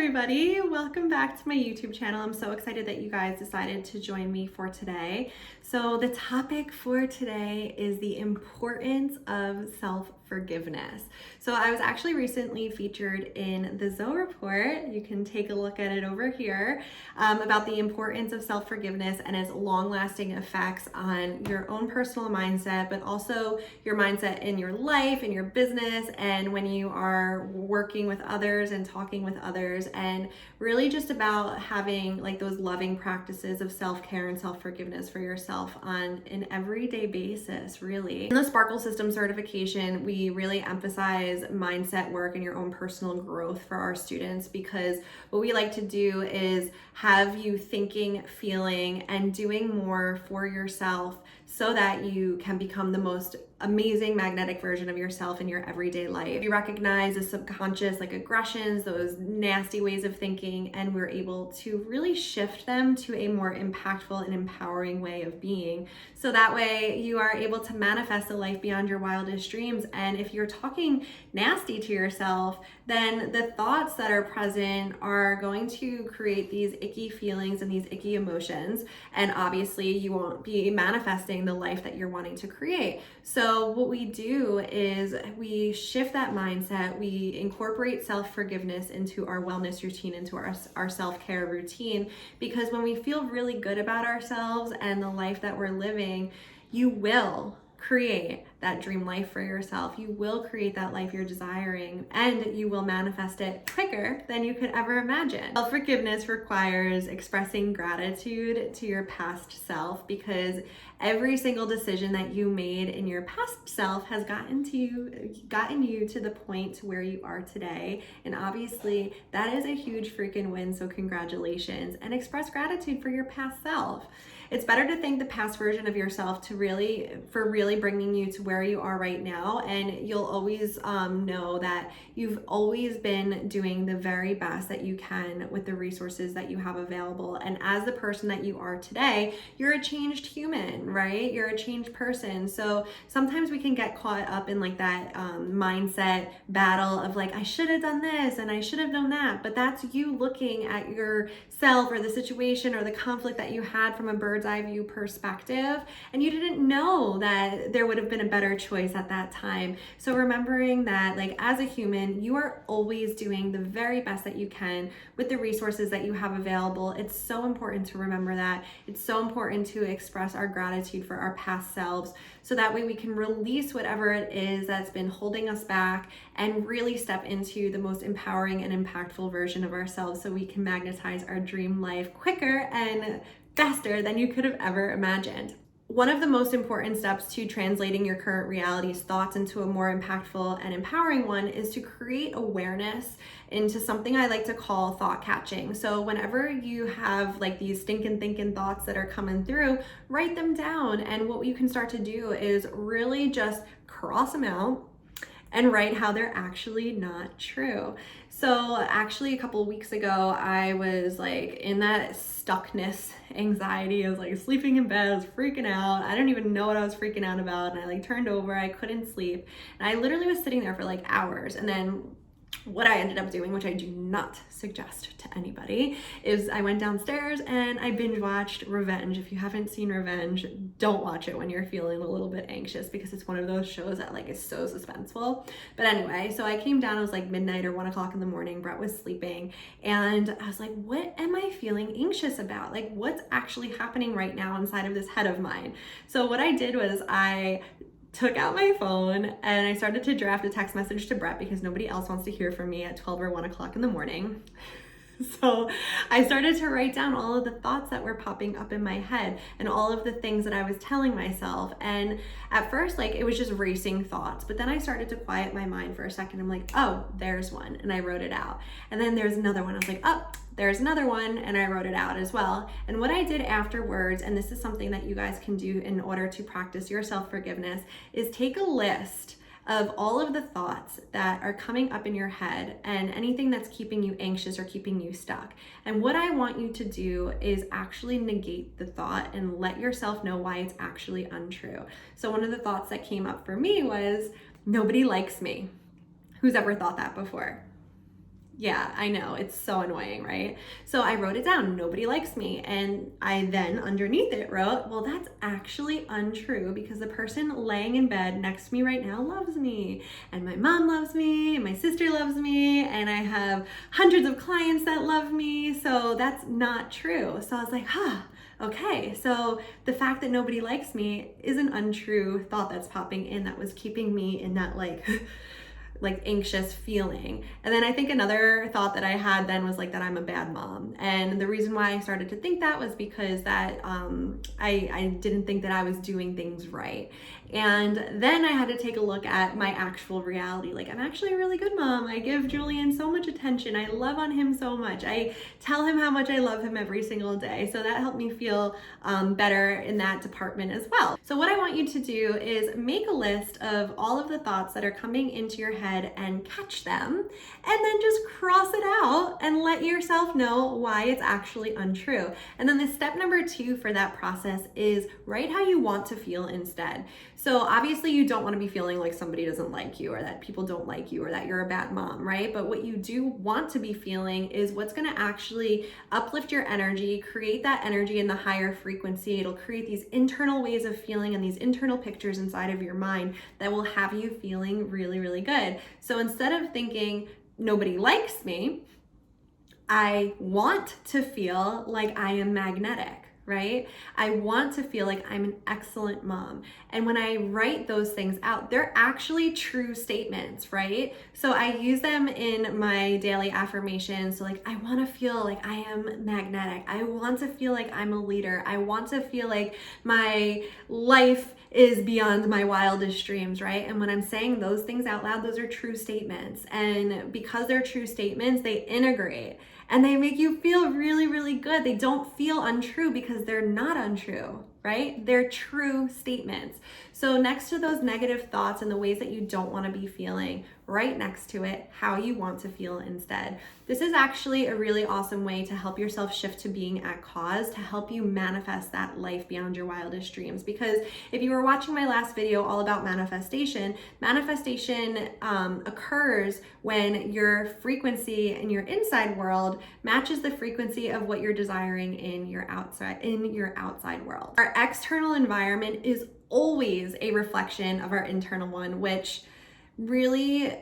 everybody, welcome back to my YouTube channel. I'm so excited that you guys decided to join me for today. So the topic for today is the importance of self-forgiveness. So I was actually recently featured in the Zoe Report, you can take a look at it over here, about the importance of self-forgiveness and its long-lasting effects on your own personal mindset, but also your mindset in your life, in your business, and when you are working with others and talking with others, and really just about having like those loving practices of self-care and self-forgiveness for yourself on an everyday basis, really. In the Sparkle System certification, we really emphasize mindset work and your own personal growth for our students, because what we like to do is have you thinking, feeling, and doing more for yourself so that you can become the most amazing magnetic version of yourself in your everyday life. You recognize the subconscious like aggressions, those nasty ways of thinking, and we're able to really shift them to a more impactful and empowering way of being. So that way you are able to manifest a life beyond your wildest dreams. And if you're talking nasty to yourself, then the thoughts that are present are going to create these icky feelings and these icky emotions. And obviously you won't be manifesting the life that you're wanting to create. So what we do is we shift that mindset, we incorporate self-forgiveness into our wellness routine, into our self-care routine, because when we feel really good about ourselves and the life that we're living, you will create that dream life for yourself. You will create that life you're desiring, and you will manifest it quicker than you could ever imagine. Self-forgiveness requires expressing gratitude to your past self, because every single decision that you made in your past self has gotten you to the point where you are today. And obviously that is a huge freaking win. So congratulations, and express gratitude for your past self. It's better to thank the past version of yourself for really bringing you to where you are right now. And you'll always know that you've always been doing the very best that you can with the resources that you have available. And as the person that you are today, you're a changed human, right? You're a changed person. So sometimes we can get caught up in like that mindset battle of like, I should have done this and I should have known that. But that's you looking at yourself or the situation or the conflict that you had from a bird's eye view perspective, and you didn't know that there would have been a better choice at that time. So remembering that, like, as a human, you are always doing the very best that you can with the resources that you have available. It's so important to remember that. It's so important to express our gratitude for our past selves, so that way we can release whatever it is that's been holding us back and really step into the most empowering and impactful version of ourselves, so we can magnetize our dream life quicker and faster than you could have ever imagined. One of the most important steps to translating your current reality's thoughts into a more impactful and empowering one is to create awareness into something I like to call thought catching. So whenever you have like these stinking thinking thoughts that are coming through, write them down. And what you can start to do is really just cross them out and write how they're actually not true. So actually a couple of weeks ago, I was like in that stuckness anxiety. I was like sleeping in bed, I was freaking out. I didn't even know what I was freaking out about. And I like turned over, I couldn't sleep. And I literally was sitting there for like hours. And then what I ended up doing, which I do not suggest to anybody, is I went downstairs and I binge watched Revenge. If you haven't seen Revenge, don't watch it when you're feeling a little bit anxious, because it's one of those shows that like is so suspenseful. But anyway, so I came down, it was like midnight or 1 o'clock in the morning. Brett was sleeping and I was like, what am I feeling anxious about? Like, what's actually happening right now inside of this head of mine? So what I did was I took out my phone and I started to draft a text message to Brett, because nobody else wants to hear from me at 12 or 1 o'clock in the morning. So I started to write down all of the thoughts that were popping up in my head and all of the things that I was telling myself. And at first, like, it was just racing thoughts, but then I started to quiet my mind for a second. I'm like, oh, there's one. And I wrote it out. And then there's another one. I was like, oh, there's another one, and I wrote it out as well. And what I did afterwards, and this is something that you guys can do in order to practice your self-forgiveness, is take a list of all of the thoughts that are coming up in your head and anything that's keeping you anxious or keeping you stuck. And what I want you to do is actually negate the thought and let yourself know why it's actually untrue. So one of the thoughts that came up for me was, nobody likes me. Who's ever thought that before? Yeah, I know. It's so annoying, right? So I wrote it down. Nobody likes me. And I then underneath it wrote, well, that's actually untrue because the person laying in bed next to me right now loves me. And my mom loves me. And my sister loves me. And I have hundreds of clients that love me. So that's not true. So I was like, okay. So the fact that nobody likes me is an untrue thought that's popping in that was keeping me in that like anxious feeling. And then I think another thought that I had then was like that I'm a bad mom. And the reason why I started to think that was because that I didn't think that I was doing things right. And then I had to take a look at my actual reality. Like, I'm actually a really good mom. I give Julian so much attention. I love on him so much. I tell him how much I love him every single day. So that helped me feel better in that department as well. So what I want you to do is make a list of all of the thoughts that are coming into your head and catch them, and then just cross it out and let yourself know why it's actually untrue. And then the step number 2 for that process is write how you want to feel instead. So obviously you don't want to be feeling like somebody doesn't like you or that people don't like you or that you're a bad mom, right? But what you do want to be feeling is what's going to actually uplift your energy, create that energy in the higher frequency. It'll create these internal ways of feeling and these internal pictures inside of your mind that will have you feeling really, really good. So instead of thinking nobody likes me, I want to feel like I am magnetic. Right? I want to feel like I'm an excellent mom. And when I write those things out, they're actually true statements, right? So I use them in my daily affirmations. So like, I want to feel like I am magnetic. I want to feel like I'm a leader. I want to feel like my life is beyond my wildest dreams, right? And when I'm saying those things out loud, those are true statements. And because they're true statements, they integrate. And they make you feel really, really good. They don't feel untrue because they're not untrue, right? They're true statements. So next to those negative thoughts and the ways that you don't want to be feeling, right next to it, how you want to feel instead. This is actually a really awesome way to help yourself shift to being at cause, to help you manifest that life beyond your wildest dreams. Because if you were watching my last video all about manifestation, manifestation occurs when your frequency in your inside world matches the frequency of what you're desiring in your outside world. Our external environment is always a reflection of our internal one, which really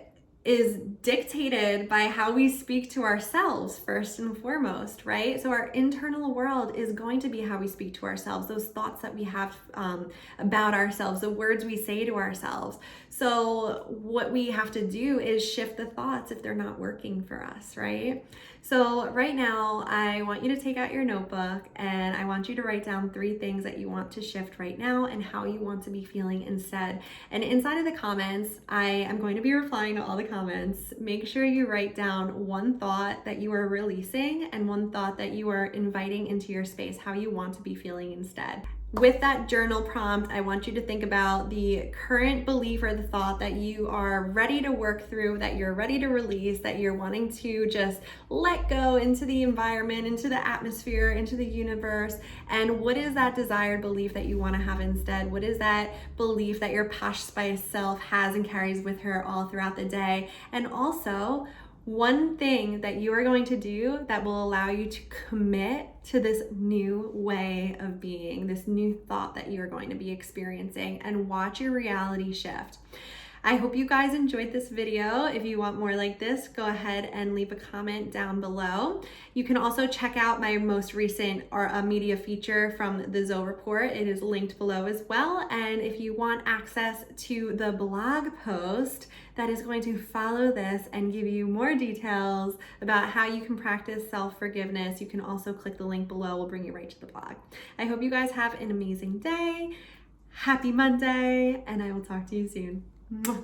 is dictated by how we speak to ourselves first and foremost, right? So our internal world is going to be how we speak to ourselves, those thoughts that we have about ourselves, the words we say to ourselves. So what we have to do is shift the thoughts if they're not working for us, right? So right now, I want you to take out your notebook and I want you to write down 3 things that you want to shift right now and how you want to be feeling instead. And inside of the comments, I am going to be replying to all the comments. Make sure you write down 1 thought that you are releasing and 1 thought that you are inviting into your space, how you want to be feeling instead. With that journal prompt, I want you to think about the current belief or the thought that you are ready to work through, that you're ready to release, that you're wanting to just let go into the environment, into the atmosphere, into the universe. And what is that desired belief that you want to have instead? What is that belief that your Posh Spice self has and carries with her all throughout the day? And also, 1 thing that you are going to do that will allow you to commit to this new way of being, this new thought that you're going to be experiencing, and watch your reality shift. I hope you guys enjoyed this video. If you want more like this, go ahead and leave a comment down below. You can also check out my most recent media feature from the Zoe Report. It is linked below as well. And if you want access to the blog post that is going to follow this and give you more details about how you can practice self-forgiveness, you can also click the link below. We'll bring you right to the blog. I hope you guys have an amazing day. Happy Monday, and I will talk to you soon. Mwah.